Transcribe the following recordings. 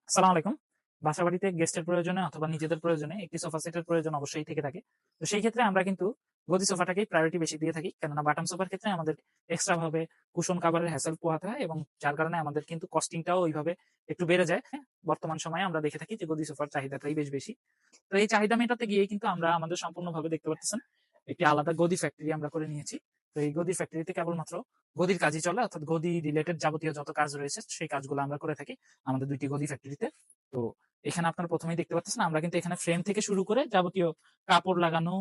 আসসালামু আলাইকুম। বাসাবাড়িতে গেস্টের প্রয়োজনে অথবা নিজেদের প্রয়োজনে একটি সোফা সেটের প্রয়োজন অবশ্যই থেকে থাকে। তো সেই ক্ষেত্রে আমরা কিন্তু গদি সোফাটাকেই প্রায়োরিটি বেশি দিয়ে থাকি। কেননা বাটাম সোফার ক্ষেত্রে আমাদের এক্সট্রা ভাবে কুশন কাভারের হ্যাসেল পোহাতে হয় এবং যার কারণে আমাদের কিন্তু কস্টিংটাও ওইভাবে একটু বেড়ে যায়। হ্যাঁ? বর্তমান সময়ে আমরা দেখে থাকি যে গদি সোফার চাহিদাটাই বেশ বেশি। তো এই চাহিদা মেটাতে গিয়েই কিন্তু আমরা আমাদের সম্পূর্ণভাবে দেখতে পারতেছেন একটি আলাদা গদি ফ্যাক্টরি আমরা করে নিয়েছি। তো এই গদি ফ্যাক্টরিতে কেবলমাত্র গদির কাজই চলে, অর্থাৎ গদি রিলেটেড যাবতীয় যত কাজ রয়েছে সেই কাজগুলো আমরা করে থাকি আমাদের ২ টি গদি ফ্যাক্টরিতে। তো এখানে আপনারা ১ম এই দেখতে পাচ্ছেন আমরা কিন্তু এখানে ফ্রেম থেকে শুরু করে যাবতীয় কাপড় লাগানো,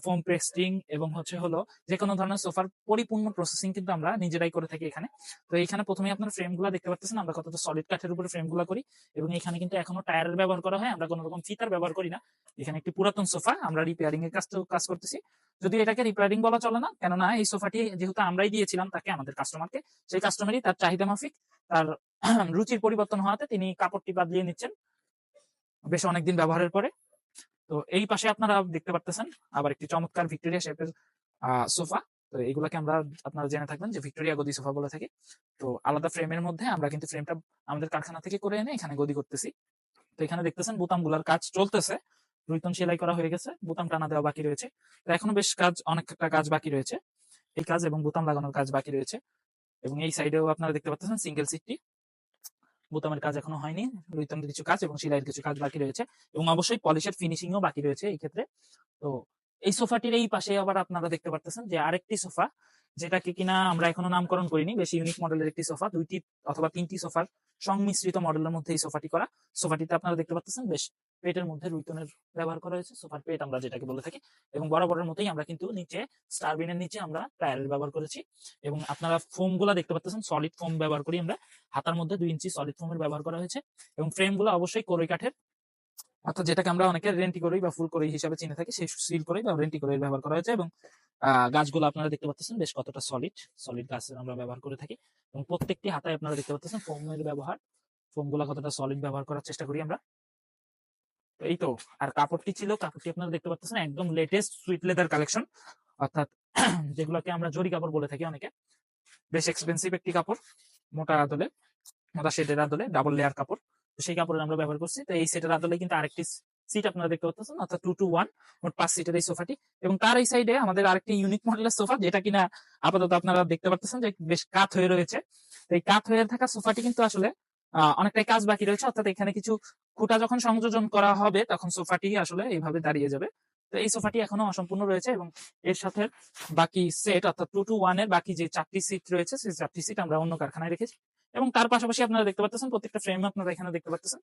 ফোম পেস্টিং এবং হলো যেকোনো ধরনের সোফার পরিপূর্ণ প্রসেসিং কিন্তু আমরা নিজেরাই করে থাকি এখানে। তো এইখানে ১ম এই আপনারা ফ্রেমগুলা দেখতে পারতেছেন আমরা কতটা সলিড কাঠের উপরে ফ্রেমগুলা করি এবং এখানে কিন্তু এখনো টায়ারের ব্যবহার করা হয়। আমরা কোন রকম ফিতার ব্যবহার করি না। এখানে একটি পুরাতন সোফা আমরা রিপেয়ারিং এর কাজ করতেছি। যদিও এটাকে রিপেয়ারিং বলা চলে না। কেননা এই সোফাটি যেহেতু আমরাই দিয়েছিলাম তাকে আমাদের কাস্টমারকে, সেই কাস্টমারই তার চাহিদা মাফিক তার রুচির পরিবর্তন হওয়াতে তিনি কাপড়টি বদলিয়ে নিচ্ছেন বেশ অনেকদিন ব্যবহারের পরে। তো এই পাশে আপনারা দেখতে পারতেছেন আবার একটি চমৎকার ভিক্টোরিয়া শেপের সোফা। তো এগুলাকে আমরা আপনারা জেনে থাকবেন যে ভিক্টোরিয়া গদি সোফা বলে থাকি। তো আলাদা ফ্রেমের মধ্যে আমরা কিন্তু ফ্রেমটা আমাদের কারখানা থেকে করে এনে এখানে গদি করতেছি। তো এখানে দেখতেছেন বোতামগুলার কাজ চলতেছে। রুইতন সেলাই করা হয়ে গেছে। বোতাম টানা দেওয়া বাকি রয়েছে। তো এখনো বেশ অনেকটা কাজ বাকি রয়েছে। এই কাজ এবং বোতাম লাগানোর কাজ বাকি রয়েছে। এবং এই সাইডেও আপনারা দেখতে পাচ্ছেন সিঙ্গেল সিটটি। বোতামের কাজ এখনো হয়নি। রুইতনের কিছু কাজ এবং সেলাইয়ের কিছু কাজ বাকি রয়েছে। এবং অবশ্যই পলিশের ফিনিশিং ও বাকি রয়েছে এই ক্ষেত্রে। তো এই সোফাটির এই পাশে আবার আপনারা দেখতে পারতেছেন যে আরেকটি সোফা, যেটাকে কিনা আমরা এখনো নামকরণ করিনি। বেশ ইউনিক মডেলের একটি সোফা। ২ টি অথবা ৩ টি সোফার সংমিশ্রিত মডেলের মধ্যে এই সোফাটি করা। সোফাটিতে আপনারা দেখতে পাচ্তেছেন বেশ পেটের মধ্যে রুইতনের ব্যবহার করা হয়েছে। সোফার পেট আমরা যেটাকে বলে থাকি। এবং বরাবরের মতোই আমরা কিন্তু নিচে স্টারবিনের নিচে আমরা টায়ারের ব্যবহার করেছি। এবং আপনারা ফোম গুলা দেখতে পাচ্তেছেন সলিড ফোম ব্যবহার করি আমরা। হাতার মধ্যে ২ ইঞ্চি সলিড ফোমের ব্যবহার করা হয়েছে। এবং ফ্রেম গুলো অবশ্যই কোরই কাঠের, অর্থাৎ যেটাকে আমরা অনেকে রেন্টি করেই বা ফুল করেই হিসাবে চিনে থাকি, সেই সিল করেই বা রেন্টি করেই ব্যবহার করা হয়েছে। এবং গাছগুলো আপনারা দেখতে পাচ্ছেন বেশ কতটা সলিড গাছের আমরা ব্যবহার করে থাকি। এবং প্রত্যেকটি হাতায় আপনারা দেখতে পাচ্ছেন ফোমের ব্যবহার। ফোম গুলা কতটা সলিড ব্যবহার করার চেষ্টা করি আমরা। তো এই তো। আর কাপড়টি আপনারা দেখতে পাচ্ছেন একদম লেটেস্ট সুইট লেদার কালেকশন, অর্থাৎ যেগুলোকে আমরা জরি কাপড় বলে থাকি অনেকে। বেশ এক্সপেন্সিভ একটি কাপড়, মোটা আদলে, মোটা শেডের আদলে, ডাবল লেয়ার কাপড়। তো সেই কাপড়ের আমরা ব্যবহার করছি। তো এই সেটের আদলে কিন্তু আরেকটি সিট আপনারা দেখতে পাচ্ছেন, অর্থাৎ 2 to 1 মোট ৫ সিটের এই সোফাটি। এবং তার এই সাইডে আমাদের আরেকটি ইউনিক মডেলের সোফা, যেটা কিনা আপাতত আপনারা দেখতে পাচ্ছেন যে বেশ কাত হয়ে রয়েছে। তো এই কাত হয়ে থাকা সোফাটি কিন্তু আসলে অনেকটাই কাজ বাকি রয়েছে, অর্থাৎ এখানে কিছু খুঁটা যখন সংযোজন করা হবে তখন সোফাটি আসলে এইভাবে দাঁড়িয়ে যাবে। তো এই সোফাটি এখনো অসম্পূর্ণ রয়েছে এবং এর সাথে বাকি সেট অর্থাৎ 2 to 1 এর বাকি যে ৪ টি সিট রয়েছে সেই ৪ টি সিট আমরা অন্য কারখানায় রেখেছি। এবং তার পাশাপাশি আপনারা দেখতে পাচ্ছেন প্রত্যেকটা ফ্রেম আপনারা এখানে দেখতে পাচ্ছেন